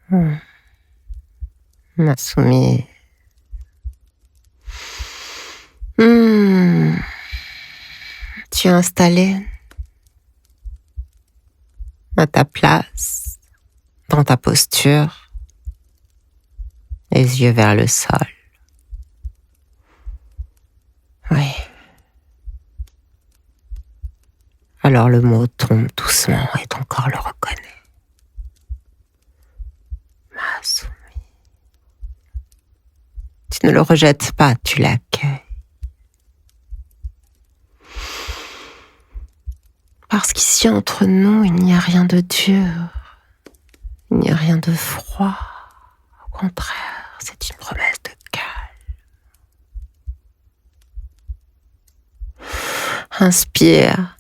Ma soumise. Tu es installée à ta place, dans ta posture, les yeux vers le sol. Oui. Alors le mot tombe doucement et ton corps le reconnaît. Ma soumise. Tu ne le rejettes pas, tu l'accueilles. Parce qu'ici, entre nous, il n'y a rien de dur, il n'y a rien de froid. Au contraire, c'est une promesse de calme. Inspire.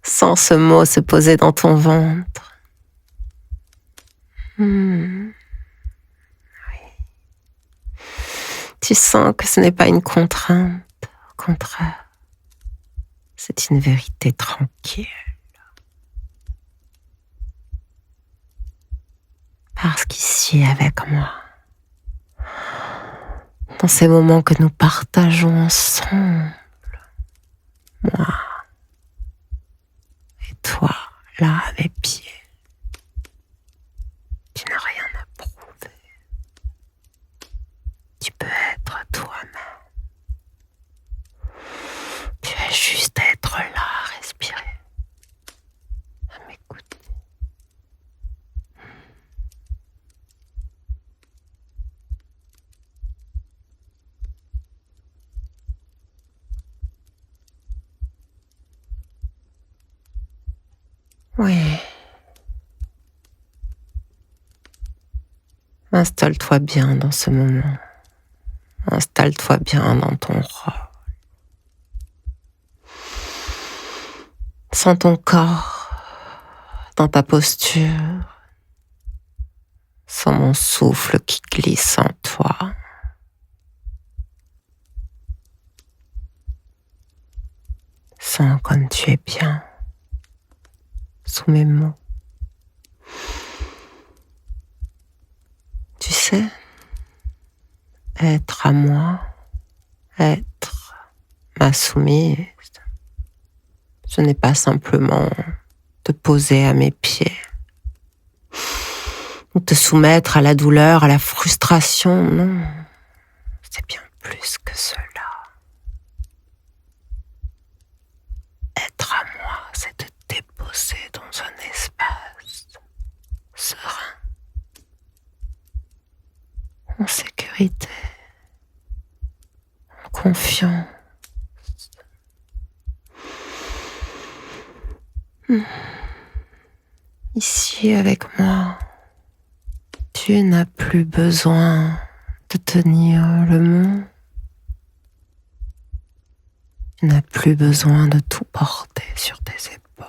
Sens ce mot se poser dans ton ventre. Oui. Tu sens que ce n'est pas une contrainte, au contraire. C'est une vérité tranquille. Parce qu'ici, avec moi, dans ces moments que nous partageons ensemble, moi et toi, là, à mes pieds, tu n'as rien à prouver. Tu peux être toi-même. Tu as juste à être là, à respirer, à m'écouter. Oui. Installe-toi bien dans ce moment. Installe-toi bien dans ton rôle. Sens ton corps dans ta posture. Sens mon souffle qui glisse en toi. Sens comme tu es bien sous mes mots. Tu sais, être à moi, être ma soumise, ce n'est pas simplement te poser à mes pieds ou te soumettre à la douleur, à la frustration, non, c'est bien plus que cela. Être à moi, c'est te déposer dans un espace serein, en sécurité, en confiance. Ici avec moi, tu n'as plus besoin de tenir le monde. Tu n'as plus besoin de tout porter sur tes épaules.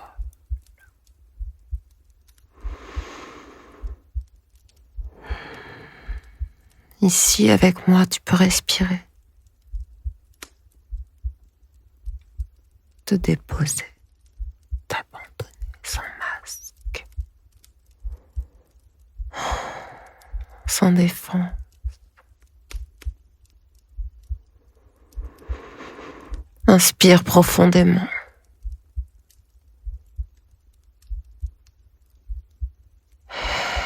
Ici avec moi, tu peux respirer, te déposer, t'abandonner sans masque, sans défense. Inspire profondément.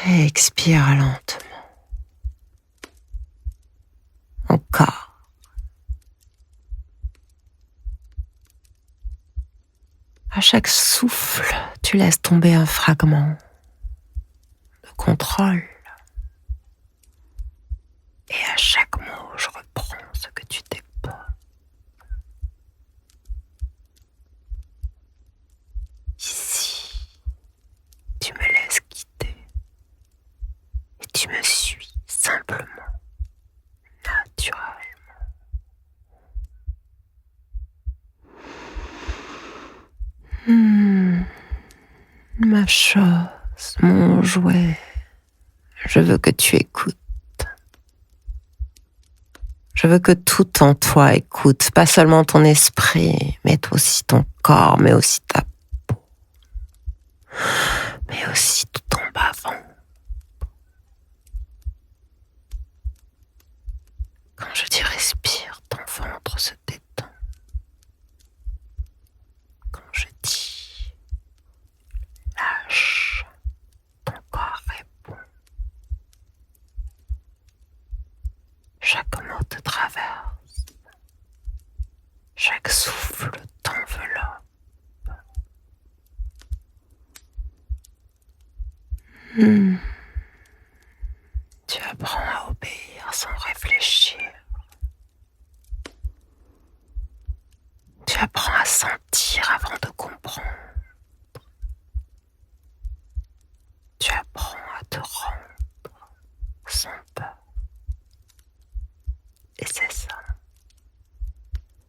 Et expire lentement. Encore. À chaque souffle, tu laisses tomber un fragment de contrôle. Et à chaque mot, je reprends ce que tu déposes. Ici, tu me laisses quitter et tu me suis simplement, naturellement. Ma chose, mon jouet, je veux que tu écoutes. Je veux que tout en toi écoute, pas seulement ton esprit, mais aussi ton corps, mais aussi ta peau, mais aussi tout ton bas-ventre. Tu apprends à obéir sans réfléchir. Tu apprends à sentir avant de comprendre. Tu apprends à te rendre sans peur. Et c'est ça.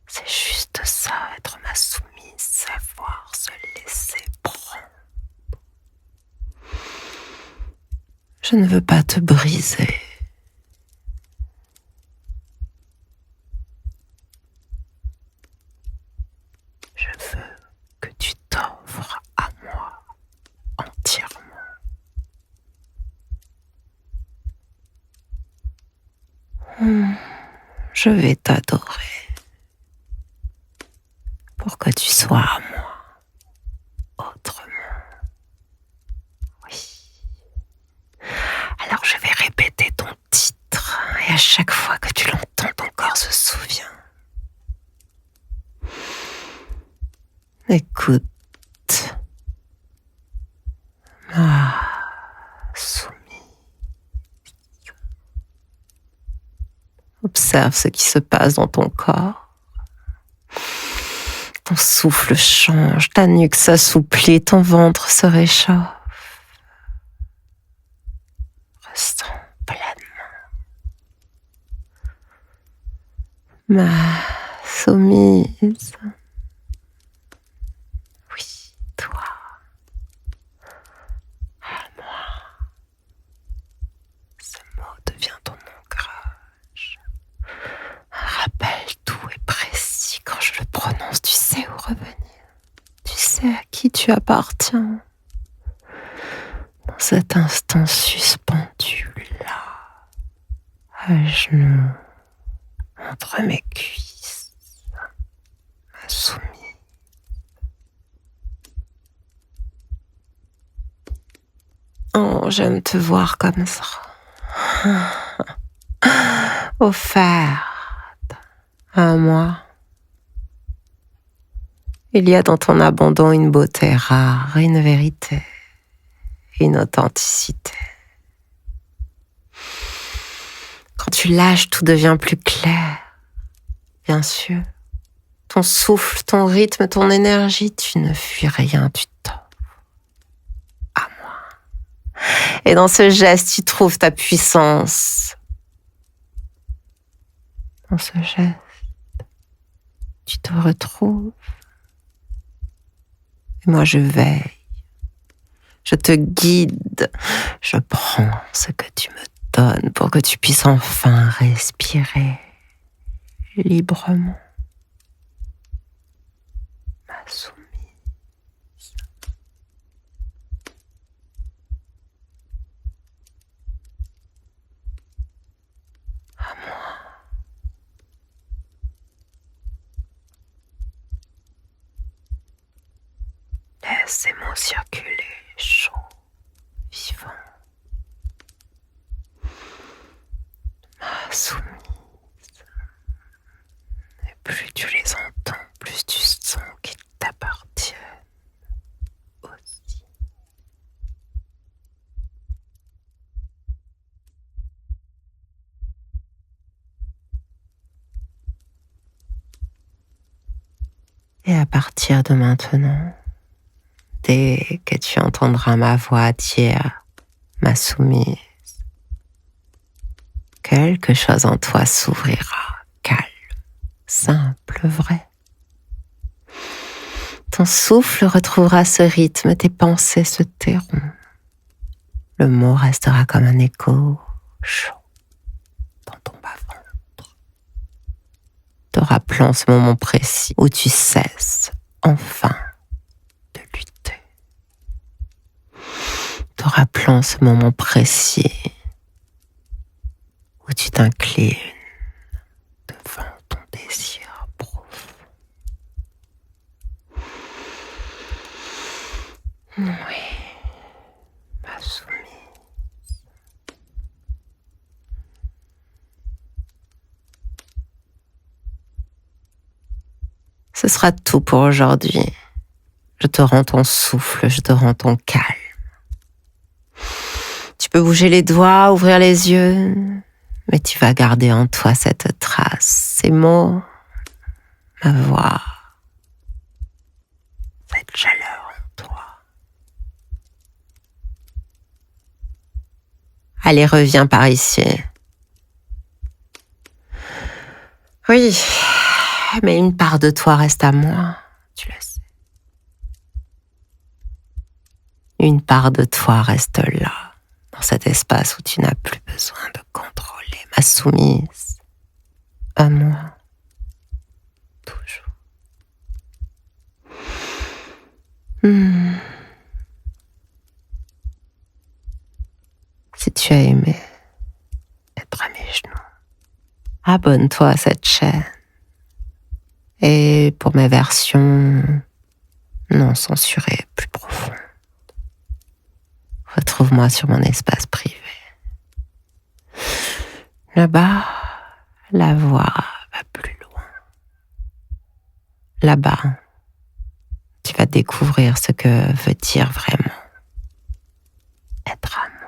C'est juste ça, être ma soumise, savoir se laisser prendre. Je ne veux pas te briser. Je veux que tu t'offres à moi entièrement. Je vais t'adorer pour que tu sois à moi autrement. Oui. Alors je vais répéter ton titre et à chaque fois que tu l'entends, ton corps se souvient. Écoute. Soumise. Observe ce qui se passe dans ton corps. Ton souffle change, ta nuque s'assouplit, ton ventre se réchauffe. Ressens pleinement. Ma soumise. Oui, toi. À moi. Ce mot devient ton ancrage. Un rappel doux et précis. Quand je le prononce, tu sais où revenir. Tu sais à qui tu appartiens. Dans cet instant suspendu là, à genoux, entre mes cuisses, ma soumise. Oh, j'aime te voir comme ça. Offerte à moi. Il y a dans ton abandon une beauté rare, une vérité, une authenticité. Quand tu lâches, tout devient plus clair. Bien sûr, ton souffle, ton rythme, ton énergie, tu ne fuis rien, tu t'offres à moi. Et dans ce geste, tu trouves ta puissance. Dans ce geste, tu te retrouves. Et moi, je veille. Je te guide. Je prends ce que tu me donnes pour que tu puisses enfin respirer librement. Ma soumise. À moi. Laisse ces mots circuler, chaud, vivant. Ma soumise. Et plus tu les entends, plus tu sens qu'ils t'appartiennent aussi. Et à partir de maintenant, dès que tu entendras ma voix dire ma soumise, quelque chose en toi s'ouvrira, calme, simple, vrai. Ton souffle retrouvera ce rythme, tes pensées se tairont. Le mot restera comme un écho chaud dans ton bas-ventre, te rappelant ce moment précis où tu cesses enfin de lutter. Te rappelant ce moment précis où tu t'inclines devant ton désir profond. Oui, ma soumise. Ce sera tout pour aujourd'hui. Je te rends ton souffle, je te rends ton calme. peux bouger les doigts, ouvrir les yeux, mais tu vas garder en toi cette trace, ces mots, ma voix, cette chaleur en toi. Allez, reviens par ici. Oui, mais une part de toi reste à moi, tu le sais. Une part de toi reste là, dans cet espace où tu n'as plus besoin de contrôler, ma soumise, à moi, toujours. Si tu as aimé être à mes genoux, abonne-toi à cette chaîne. Et pour mes versions non censurées, plus profondes, retrouve-moi sur mon espace privé. Là-bas, la voix va plus loin. Là-bas, tu vas découvrir ce que veut dire vraiment être à moi.